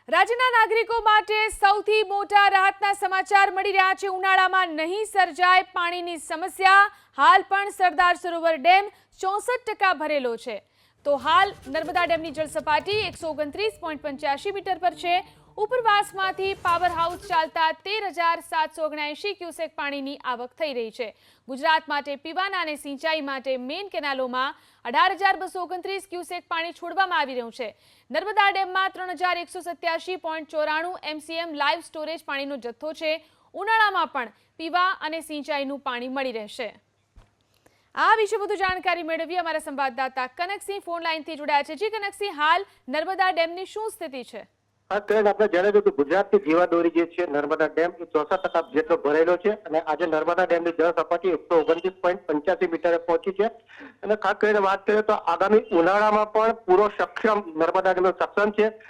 રાજ્યના નાગરિકો માટે સૌથી મોટા રાહતના સમાચાર મળી રહ્યા છે। ઉનાળામાં નહીં સર્જાય પાણીની સમસ્યા। હાલ પણ સરદાર સરોવર ડેમ 64% ભરેલો છે। તો હાલ નર્મદા ડેમની જળ સપાટી 129.85 મીટર પર છે। ઉપરવાસમાંથી પાવર હાઉસ ચાલતા 13,779 ક્યુસેક પાણીની આવક થઈ રહી છે। ગુજરાત માટે પીવાના અને સિંચાઈ માટે મેઇન કેનાલોમાં 18,229 ક્યુસેક પાણી છોડવામાં આવી રહ્યું છે। નર્મદા ડેમમાં 3,187.94 એમસીએમ લાઈવ સ્ટોરેજ પાણીનો જથ્થો છે। ઉનાળામાં પણ પીવા અને સિંચાઈનું પાણી મળી રહેશે। આ વિશે વધુ જાણકારી મેળવી અમારા સંવાદદાતા કનકસિંહ ફોન લાઈનથી જોડાયા છે। જી કનકસિંહ, હાલ નર્મદા ડેમની શું સ્થિતિ છે? આ કિરણ આપણે જણાવ્યું કે ગુજરાતની જીવાદોરી જે છે નર્મદા ડેમ એ 64% જેટલો ભરેલો છે અને આજે નર્મદા ડેમની જળ સપાટી 129.85 મીટરે પહોંચી છે। અને ખાસ કરીને વાત કરીએ તો આગામી ઉનાળામાં પણ પૂરો સક્ષમ નર્મદા ડેમ સક્ષમ છે।